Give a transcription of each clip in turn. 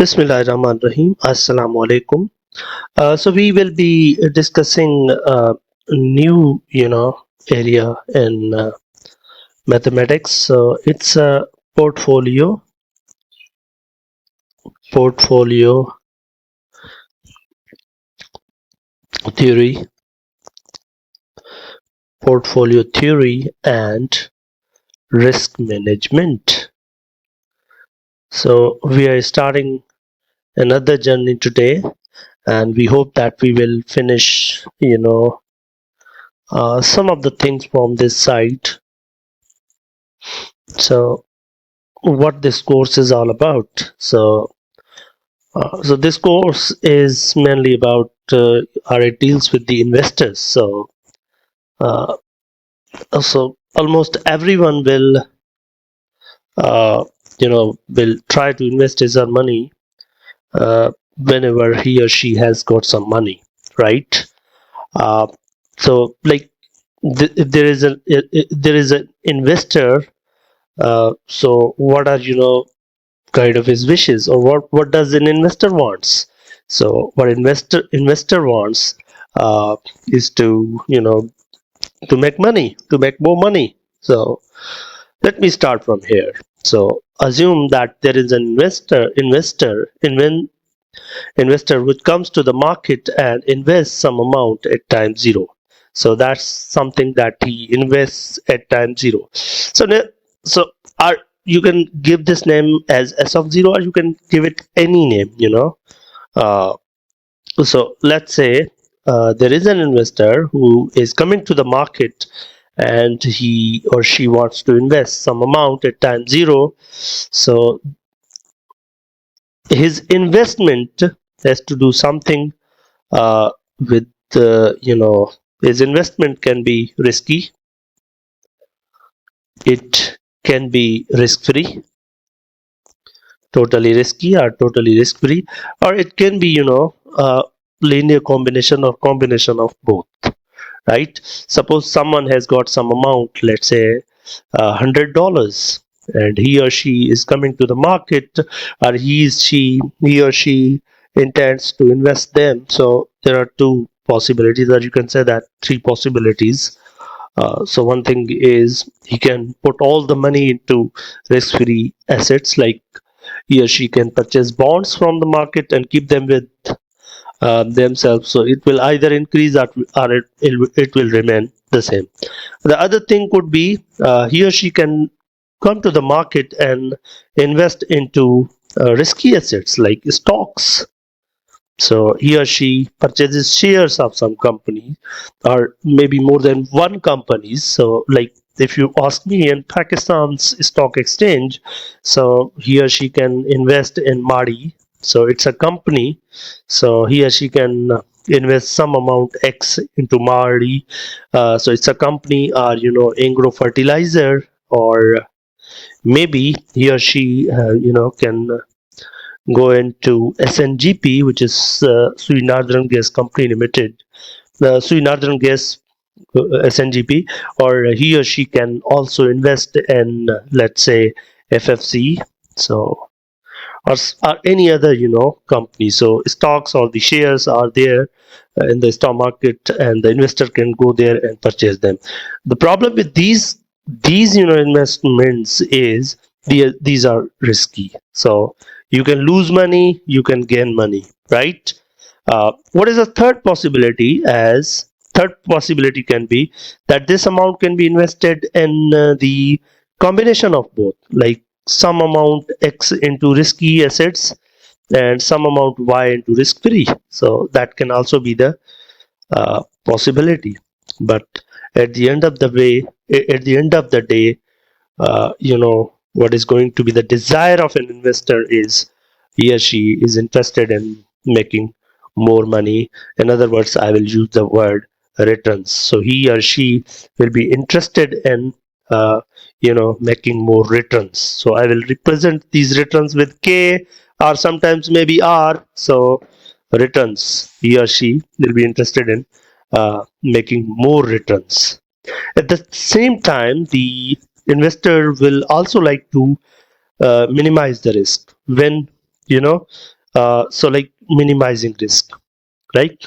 Bismillahirrahmanirrahim. Assalamu alaikum. So we will be discussing a new, area in mathematics. So it's a portfolio theory, and risk management. So we are starting another journey today, and we hope that we will finish, some of the things from this side. So what this course is all about. So this course is mainly about, or it deals with the investors. Uh, so almost everyone uh, will try to invest his own money whenever he or she has got some money, right? Uh, so like if there is an investor. So what are kind of his wishes, or what does an investor wants? So what investor wants is to to make money, to make more money. So let me start from here. So assume that there is an investor which comes to the market and invests some amount at time zero. So that's something that he invests at time zero. So are you can give this name as s of zero, or you can give it any name. uh, so let's say there is an investor who is coming to the market, and he or she wants to invest some amount at time zero. So his investment has to do something with his investment can be risky, it can be risk free, totally risky or totally risk free, or it can be linear combination or combination of both, right? Suppose someone has got some amount, let's say $100, and he or she is coming to the market, or he or she intends to invest them. So there are two possibilities, or you can say that three possibilities. So one thing is he can put all the money into risk-free assets, like he or she can purchase bonds from the market and keep them with themselves. So it will either increase, or it will remain the same. The other thing could be he or she can come to the market and invest into risky assets like stocks. So he or she purchases shares of some company, or maybe more than one company. So like if you ask me, in Pakistan's stock exchange, so he or she can invest in Madi. So it's a company. So he or she can invest some amount X into Madi. So it's a company, or Angro fertilizer, or maybe he or she can go into SNGP, which is Sui Northern Gas Company Limited, the Sui Northern Gas SNGP, or he or she can also invest in, let's say, FFC. So or any other company. So stocks or the shares are there in the stock market, and the investor can go there and purchase them. The problem with these investments is these are risky. So you can lose money, you can gain money, right? What is the third possibility? As third possibility can be that this amount can be invested in the combination of both, like some amount X into risky assets and some amount Y into risk free. So that can also be the possibility. But at the end of the day, what is going to be the desire of an investor is he or she is interested in making more money. In other words, I will use the word returns. So he or she will be interested in making more returns. So I will represent these returns with K, or sometimes maybe R. So returns, he or she will be interested in making more returns. At the same time, the investor will also like to minimize the risk. When you know so like minimizing risk, right?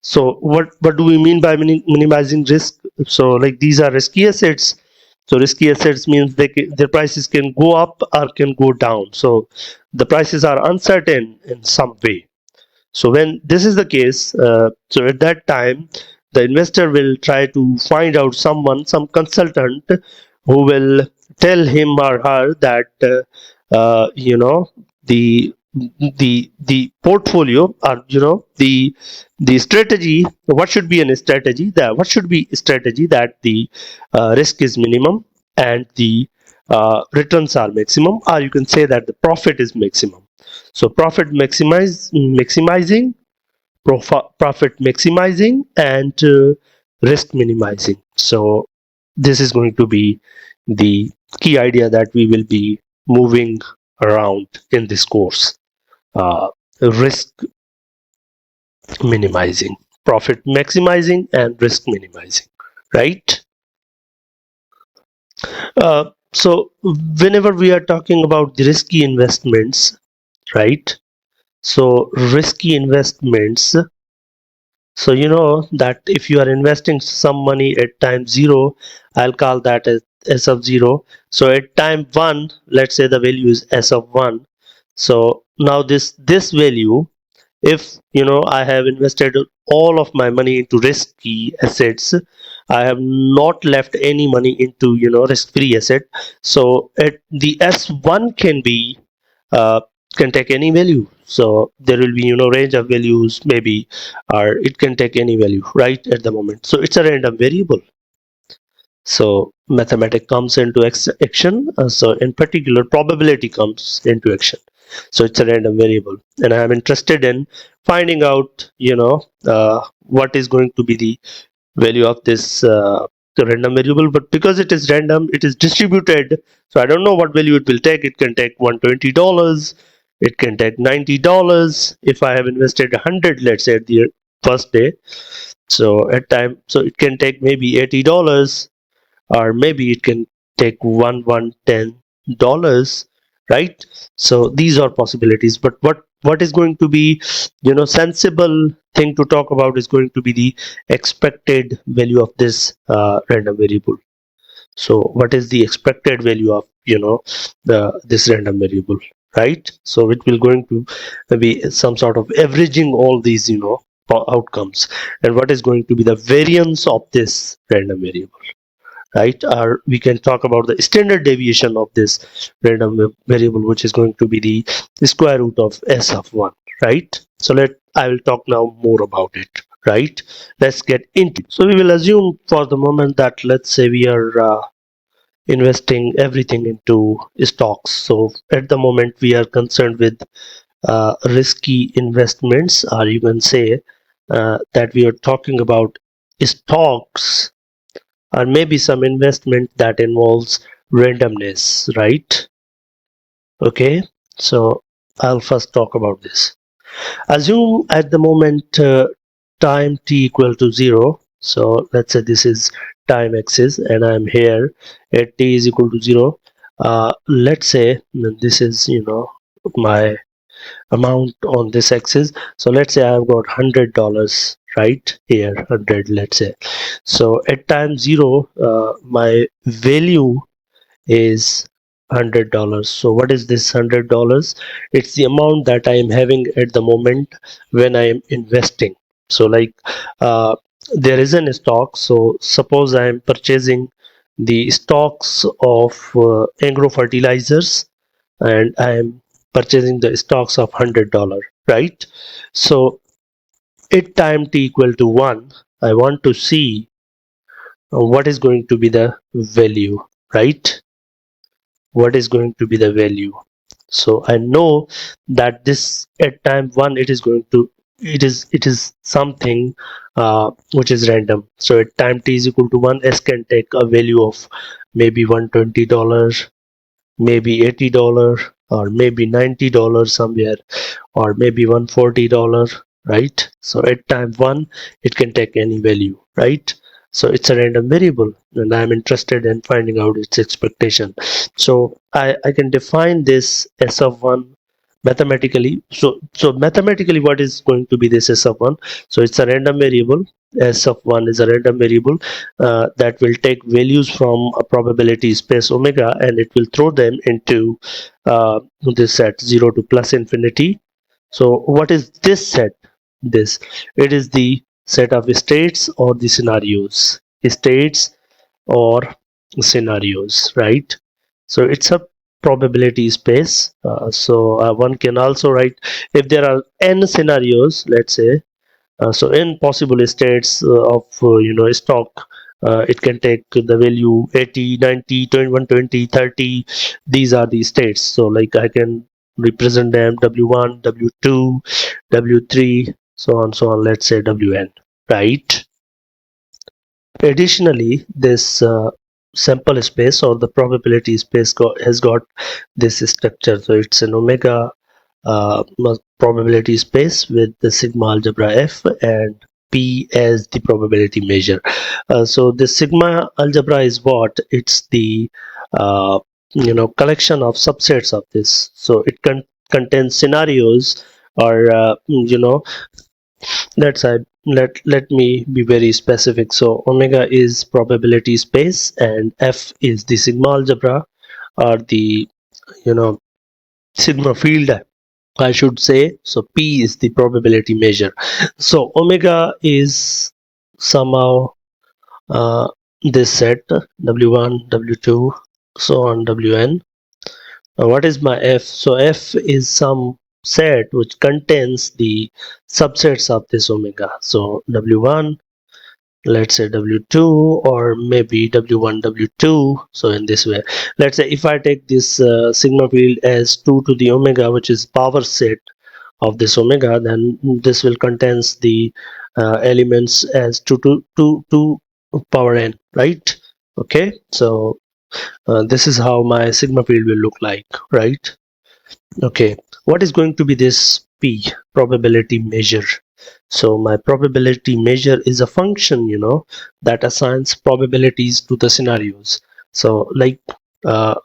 So what do we mean by minimizing risk? So like these are risky assets. So risky assets means their prices can go up or can go down. So the prices are uncertain in some way. So when this is the case, so at that time, the investor will try to find out some consultant who will tell him or her that the the portfolio, or the strategy. What should be a strategy? That what should be a strategy that the risk is minimum and the returns are maximum, or you can say that the profit is maximum. So maximizing, profit maximizing, and risk minimizing. So this is going to be the key idea that we will be moving around in this course. Risk minimizing, profit maximizing, and risk minimizing, right? So whenever we are talking about the risky investments, right? So risky investments, so you know that if you are investing some money at time 0, I'll call that as s of 0. So at time 1, let's say the value is s of 1. So now this value, if I have invested all of my money into risky assets, I have not left any money into risk free asset. So at the s1 uh, can take any value. So there will be range of values, maybe, or it can take any value right at the moment. So it's a random variable. So mathematics comes into action. So in particular, probability comes into action. So it's a random variable, and I am interested in finding out what is going to be the value of this random variable. But because it is random, it is distributed, so I don't know what value it will take. It can take $120, it can take $90 if I have invested 100, let's say, at the first day. So at time, so it can take maybe $80, or maybe it can take $110, right? So these are possibilities. But what is going to be sensible thing to talk about is going to be the expected value of this random variable. So what is the expected value of the this random variable, right? So it will going to be some sort of averaging all these outcomes, and what is going to be the variance of this random variable, right? Or we can talk about the standard deviation of this random variable, which is going to be the square root of s of 1, right? So I will talk now more about it, right? Let's get into. So we will assume for the moment that, let's say, we are investing everything into stocks. So at the moment we are concerned with risky investments, or you can say that we are talking about stocks, or maybe some investment that involves randomness, right? Okay, so I'll first talk about this. Assume at the moment time t equal to 0. So let's say this is time axis, and I'm here at t is equal to 0. Let's say this is my amount on this axis. So let's say I've got $100 right here, 100, let's say. So at time 0, my value is $100. So what is this $100? It's the amount that I am having at the moment when I am investing. So like there is an stock. So suppose I am purchasing the stocks of agro fertilizers, and I am purchasing the stocks of $100, right? So at time t equal to 1, I want to see what is going to be the value, right? What is going to be the value? So I know that this at time 1, it is going to, it is something which is random. So at time t is equal to 1, s can take a value of maybe $120, maybe $80, or maybe $90 somewhere, or maybe $140, right? So at time 1, it can take any value, right? So it's a random variable, and I'm interested in finding out its expectation. So I can define this s of 1 mathematically. So mathematically, what is going to be this s of 1? So it's a random variable. S of 1 is a random variable that will take values from a probability space omega, and it will throw them into this set 0 to plus infinity. So what is this set? This, it is the set of states or the scenarios. States or scenarios, right? So it's a probability space. So one can also write, if there are n scenarios, let's say, so in possible states of stock, it can take the value 80, 90, 21, 20, 30. These are the states. So like I can represent them w1, w2, w3, so on, let's say wn, right? Additionally, this sample space or the probability space has got this structure. So it's an omega probability space with the sigma algebra f and p as the probability measure. So the sigma algebra is what? It's the collection of subsets of this. So it contains scenarios, or let me be very specific. So omega is probability space and f is the sigma algebra, or the you know sigma field, I should say. So p is the probability measure. So omega is somehow uh, this set w1, w2, so on wn. What is my f? So f is some set which contains the subsets of this omega. So w1, let's say w2, or maybe w1, w2. So in this way, let's say if I take this sigma field as 2 to the omega, which is power set of this omega, then this will contains the elements as 2 to power n, right? Okay, so this is how my sigma field will look like, right? Okay, what is going to be this p, probability measure? So my probability measure is a function, that assigns probabilities to the scenarios. So like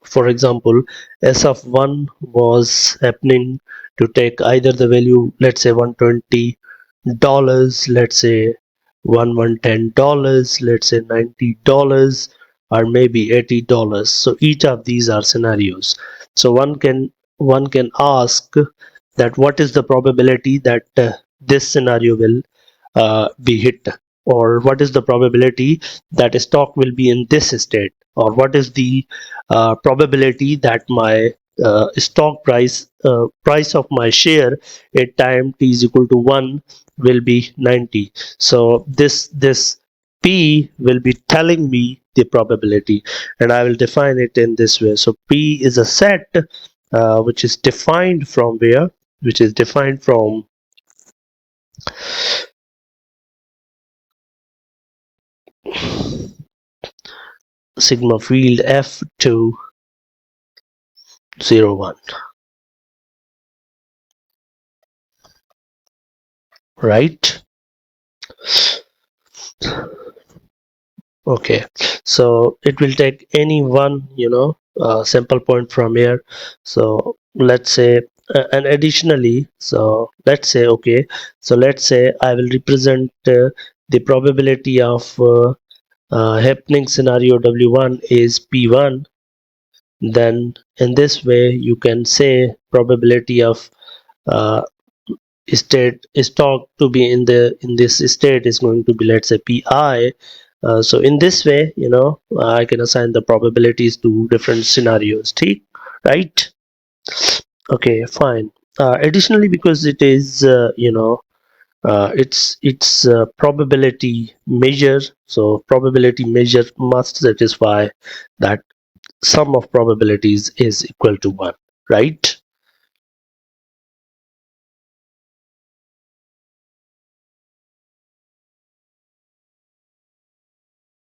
for example, s of 1 was happening to take either the value, let's say $120, let's say $110, let's say $90, or maybe $80. So each of these are scenarios. So one can ask that what is the probability that this scenario will be hit, or what is the probability that stock will be in this state, or what is the probability that my stock price of my share at time t is equal to 1 will be 90. So this p will be telling me the probability, and I will define it in this way. So p is a set which is defined from where? Which is defined from sigma field f to 0, 1, right? Okay, so it will take any one sample point from here. So let's say and additionally, so let's say, okay, so let's say I will represent the probability of happening scenario w1 is p1. Then in this way you can say probability of uh, state stock to be in this state is going to be, let's say, pi. So in this way, I can assign the probabilities to different scenarios, right? Okay, fine. Additionally, because it is it's probability measure, so probability measure must satisfy that sum of probabilities is equal to 1, right?